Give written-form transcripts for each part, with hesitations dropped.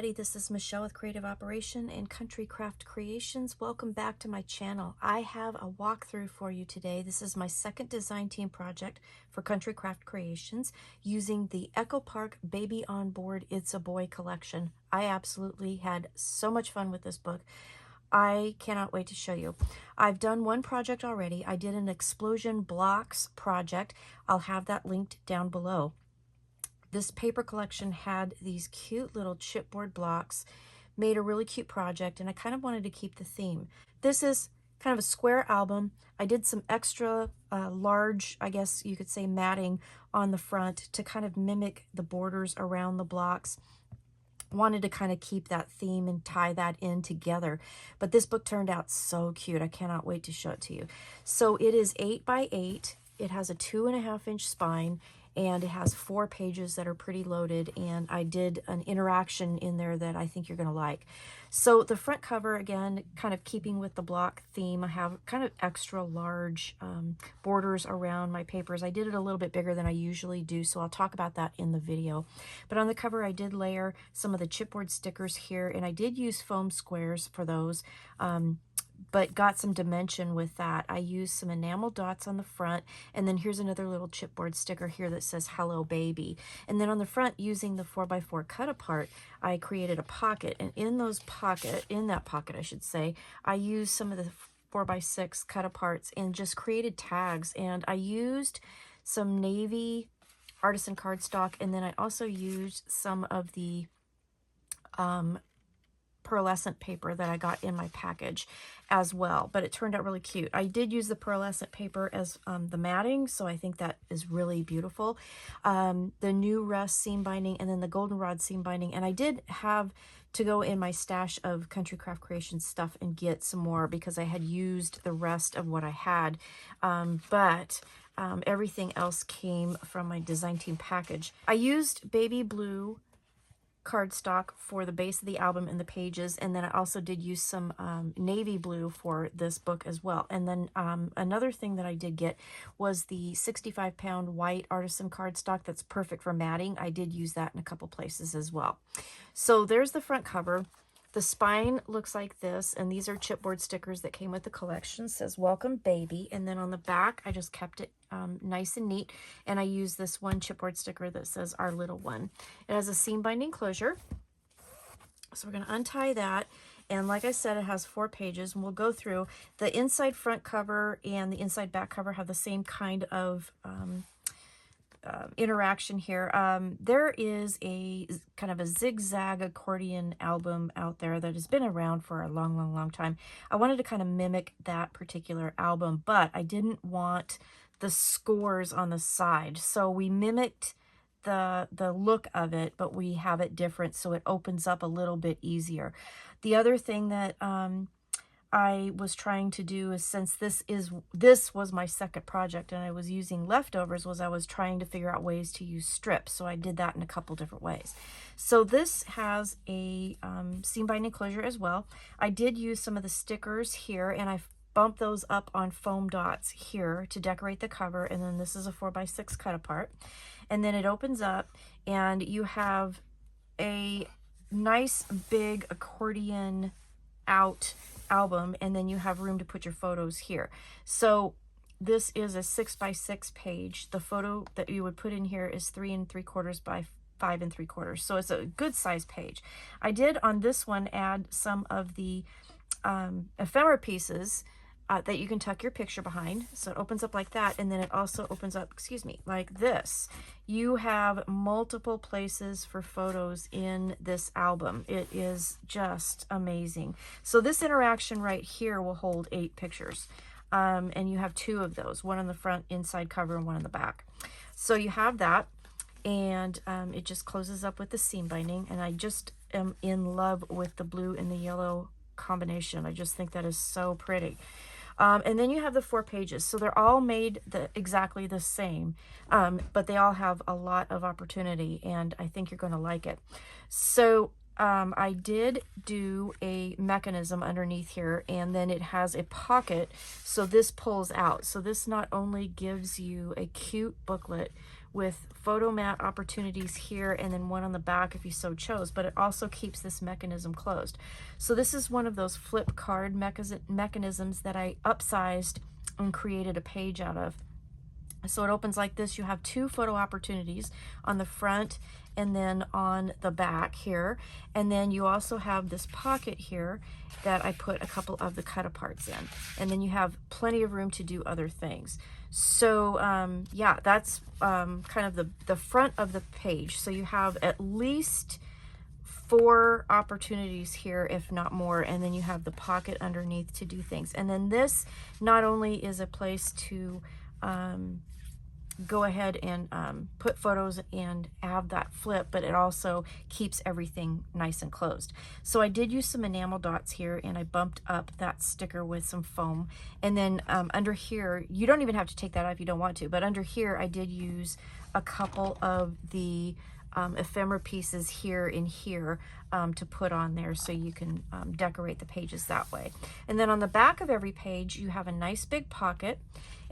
everybody, this is Michelle with Creative Operation and Country Craft Creations. Welcome back to my channel. I have a walkthrough for you today. This is my second design team project for Country Craft Creations using the Echo Park Baby on Board It's a Boy collection. I absolutely had so much fun with this book. I cannot wait to show you. I've done one project already. I did an explosion blocks project. I'll have that linked down below. This paper collection had these cute little chipboard blocks, made a really cute project, and I kind of wanted to keep the theme. This is kind of a square album. I did some extra large, I guess you could say, matting on the front to kind of mimic the borders around the blocks. Wanted to kind of keep that theme and tie that in together. But this book turned out so cute. I cannot wait to show it to you. So it is 8 by 8. It has a 2.5-inch spine, and it has 4 pages that are pretty loaded, and I did an interaction in there that I think you're going to like. So the front cover, again, kind of keeping with the block theme, I have kind of extra large borders around my papers. I did it a little bit bigger than I usually do, so I'll talk about that in the video. But on the cover, I did layer some of the chipboard stickers here, and I did use foam squares for those. But got some dimension with that. I used some enamel dots on the front, and then here's another little chipboard sticker here that says "Hello Baby." And then on the front, using the 4x4 cut apart, I created a pocket, and in that pocket, I should say, I used some of the 4x6 cut aparts and just created tags. And I used some Navy Artisan cardstock, and then I also used some of the pearlescent paper that I got in my package as well, but it turned out really cute. I did use the pearlescent paper as the matting, so I think that is really beautiful. The new rust seam binding, and then the goldenrod seam binding, and I did have to go in my stash of Country Craft Creations stuff and get some more because I had used the rest of what I had, but everything else came from my design team package. I used baby blue cardstock for the base of the album and the pages, and then I also did use some navy blue for this book as well. And then another thing that I did get was the 65-pound White Artisan cardstock that's perfect for matting. I did use that in a couple places as well. So there's the front cover. The spine looks like this, and these are chipboard stickers that came with the collection. It says "Welcome Baby," and then on the back I just kept it nice and neat, and I used this one chipboard sticker that says "Our Little One." It has a seam binding closure, so we're going to untie that, and like I said, it has 4 pages, and we'll go through. The inside front cover and the inside back cover have the same kind of interaction here. There is a kind of a zigzag accordion album out there that has been around for a long time. I wanted to kind of mimic that particular album, but I didn't want the scores on the side, so we mimicked the look of it, but we have it different so it opens up a little bit easier. The other thing that I was trying to do is, since this was my second project and I was using leftovers, I was trying to figure out ways to use strips. So I did that in a couple different ways. So this has a seam binding closure as well. I did use some of the stickers here, and I bumped those up on foam dots here to decorate the cover. And then this is a 4x6 cut apart. And then it opens up, and you have a nice big accordion out album, and then you have room to put your photos here. So this is a 6x6 page. The photo that you would put in here is 3 3/4 by 5 3/4, so it's a good size page. I did on this one add some of the ephemera pieces that you can tuck your picture behind, so it opens up like that, and then it also opens up, excuse me, like this. You have multiple places for photos in this album. It is just amazing. So this interaction right here will hold 8 pictures, and you have 2 of those, one on the front inside cover and one on the back. So you have that, and it just closes up with the seam binding, and I just am in love with the blue and the yellow combination. I just think that is so pretty. And then you have the 4 pages. So they're all made exactly the same, but they all have a lot of opportunity, and I think you're going to like it. So I did do a mechanism underneath here, and then it has a pocket, so this pulls out. So this not only gives you a cute booklet with photo mat opportunities here and then one on the back if you so chose, but it also keeps this mechanism closed. So this is one of those flip card mechanisms that I upsized and created a page out of. So it opens like this. You have 2 photo opportunities on the front and then on the back here. And then you also have this pocket here that I put a couple of the cut aparts in. And then you have plenty of room to do other things. So yeah, that's kind of the front of the page. So you have at least 4 opportunities here, if not more, and then you have the pocket underneath to do things. And then this not only is a place to go ahead and put photos and have that flip, but it also keeps everything nice and closed. So I did use some enamel dots here, and I bumped up that sticker with some foam. And then under here, you don't even have to take that out if you don't want to, but under here I did use a couple of the ephemera pieces here and here to put on there so you can decorate the pages that way. And then on the back of every page you have a nice big pocket,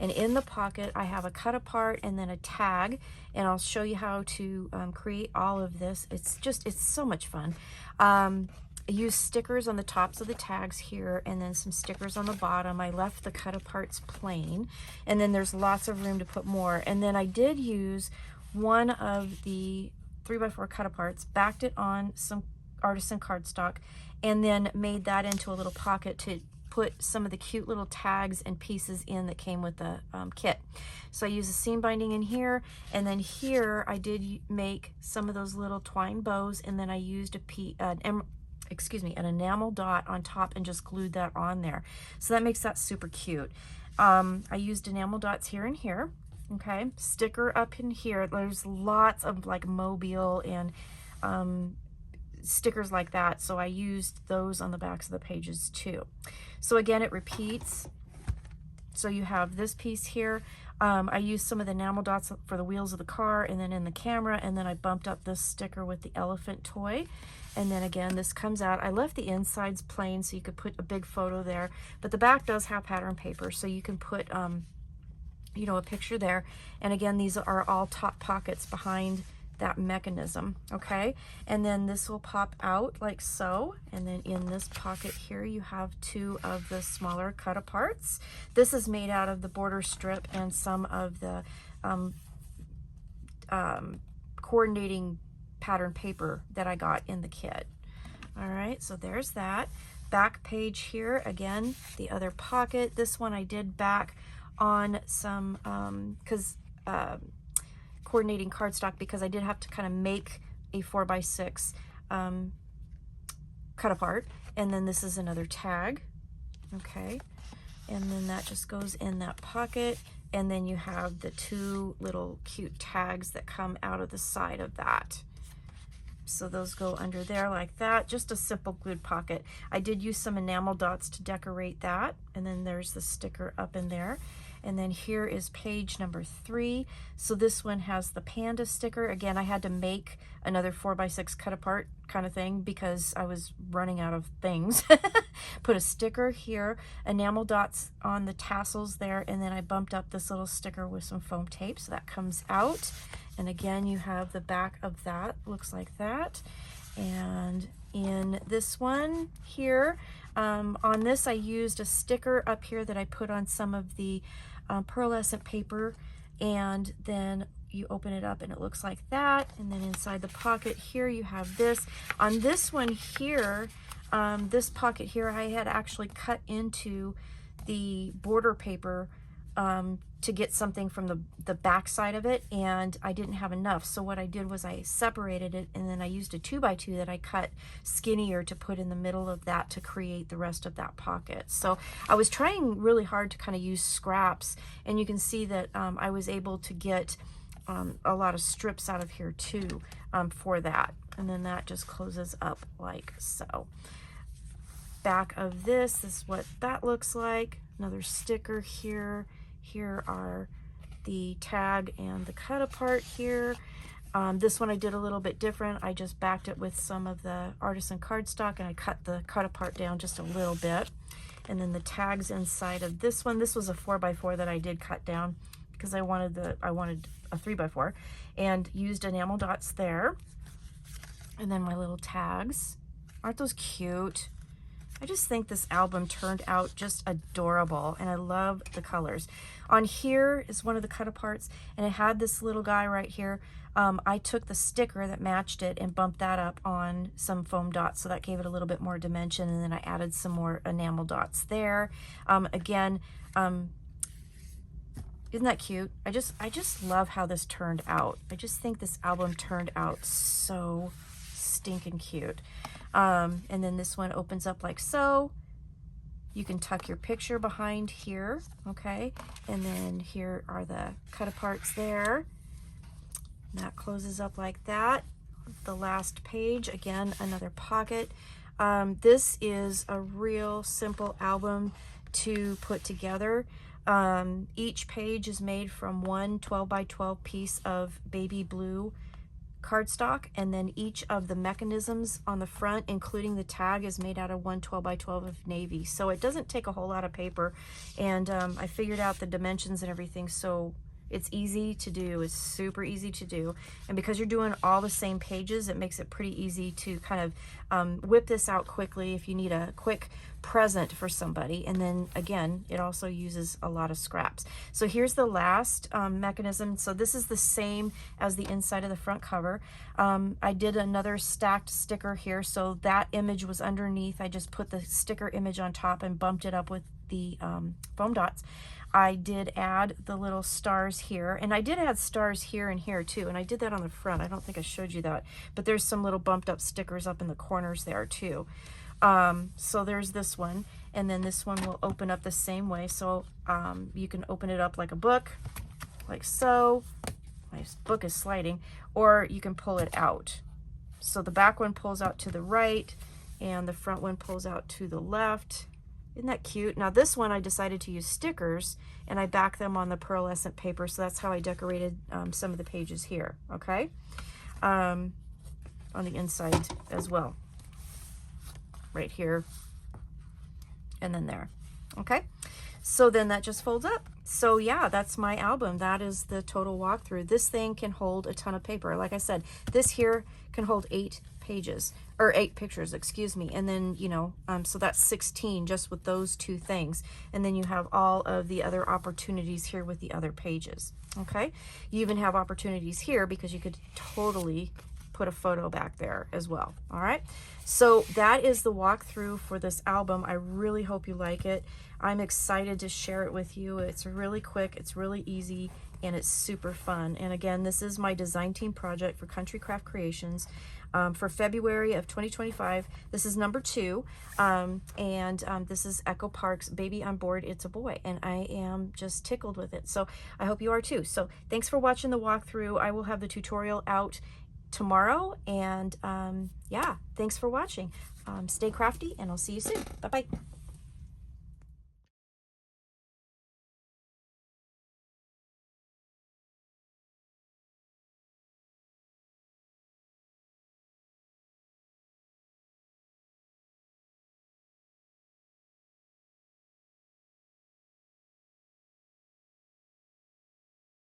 and in the pocket I have a cut apart and then a tag, and I'll show you how to create all of this. It's so much fun. I used stickers on the tops of the tags here and then some stickers on the bottom. I left the cut aparts plain, and then there's lots of room to put more. And then I did use one of the 3x4 cut aparts, backed it on some artisan cardstock, and then made that into a little pocket to put some of the cute little tags and pieces in that came with the kit. So I used a seam binding in here, and then here I did make some of those little twine bows, and then I used an enamel dot on top and just glued that on there. So that makes that super cute. I used enamel dots here and here. Okay, sticker up in here. There's lots of like Mobile and stickers like that, so I used those on the backs of the pages too. So again, it repeats. So you have this piece here. I used some of the enamel dots for the wheels of the car and then in the camera, and then I bumped up this sticker with the elephant toy. And then again, this comes out. I left the insides plain so you could put a big photo there, but the back does have pattern paper, so you can put you know, a picture there. And again, these are all top pockets behind that mechanism. Okay, and then this will pop out like so, and then in this pocket here you have 2 of the smaller cut aparts. This is made out of the border strip and some of the coordinating pattern paper that I got in the kit. All right, so there's that back page here. Again, the other pocket. This one I did back on some coordinating cardstock, because I did have to kind of make a 4x6 cut apart. And then this is another tag. Okay, and then that just goes in that pocket, and then you have the 2 little cute tags that come out of the side of that. So those go under there like that, just a simple glued pocket. I did use some enamel dots to decorate that, and then there's the sticker up in there. And then here is page number 3. So this one has the panda sticker. Again, I had to make another 4x6 cut apart kind of thing because I was running out of things. Put a sticker here, enamel dots on the tassels there, and then I bumped up this little sticker with some foam tape, so that comes out. And again, you have the back of that, looks like that. And in this one here, on this I used a sticker up here that I put on some of the pearlescent paper, and then you open it up and it looks like that. And then inside the pocket here you have this. On this one here, this pocket here, I had actually cut into the border paper to get something from the back side of it, and I didn't have enough. So what I did was I separated it, and then I used a 2x2 that I cut skinnier to put in the middle of that to create the rest of that pocket. So I was trying really hard to kind of use scraps, and you can see that I was able to get a lot of strips out of here too for that. And then that just closes up like so. Back of this is what that looks like. Another sticker here. Here are the tag and the cut apart here. This one I did a little bit different. I just backed it with some of the artisan cardstock, and I cut the cut apart down just a little bit. And then the tags inside of this one, this was a 4x4 that I did cut down because I wanted a 3x4, and used enamel dots there. And then my little tags. Aren't those cute? I just think this album turned out just adorable, and I love the colors. On here is one of the cut aparts, and it had this little guy right here. I took the sticker that matched it and bumped that up on some foam dots, so that gave it a little bit more dimension, and then I added some more enamel dots there. Again, isn't that cute? I just love how this turned out. I just think this album turned out so stinking cute. And then this one opens up like so. You can tuck your picture behind here, okay? And then here are the cut aparts there. That closes up like that. The last page, again, another pocket. This is a real simple album to put together. Each page is made from one 12x12 piece of baby blue cardstock, and then each of the mechanisms on the front, including the tag, is made out of one 12x12 of navy. So it doesn't take a whole lot of paper, and I figured out the dimensions and everything, so it's easy to do. It's super easy to do, and because you're doing all the same pages, it makes it pretty easy to kind of whip this out quickly if you need a quick present for somebody. And then again, it also uses a lot of scraps. So here's the last mechanism. So this is the same as the inside of the front cover. I did another stacked sticker here, so that image was underneath. I just put the sticker image on top and bumped it up with the foam dots. I did add the little stars here, and I did add stars here and here too, and I did that on the front. I don't think I showed you that, but there's some little bumped up stickers up in the corners there too. So there's this one, and then this one will open up the same way. So you can open it up like a book, like so. My book is sliding, or you can pull it out. So the back one pulls out to the right, and the front one pulls out to the left. Isn't that cute? Now this one I decided to use stickers, and I back them on the pearlescent paper, so that's how I decorated some of the pages here, okay? On the inside as well. Right here, and then there, okay? So then that just folds up. So yeah, that's my album. That is the total walkthrough. This thing can hold a ton of paper. Like I said, this here can hold 8 pages, or 8 pictures, excuse me. And then, you know, so that's 16 just with those 2 things. And then you have all of the other opportunities here with the other pages, okay? You even have opportunities here because you could totally put a photo back there as well. All right, so that is the walkthrough for this album. I really hope you like it. I'm excited to share it with you. It's really quick, it's really easy, and it's super fun. And again, this is my design team project for Country Craft Creations for February of 2025. This is number 2, and this is Echo Park's Baby on Board, It's a Boy, and I am just tickled with it. So I hope you are too. So thanks for watching the walkthrough. I will have the tutorial out tomorrow, and yeah, thanks for watching. Stay crafty, and I'll see you soon. Bye-bye.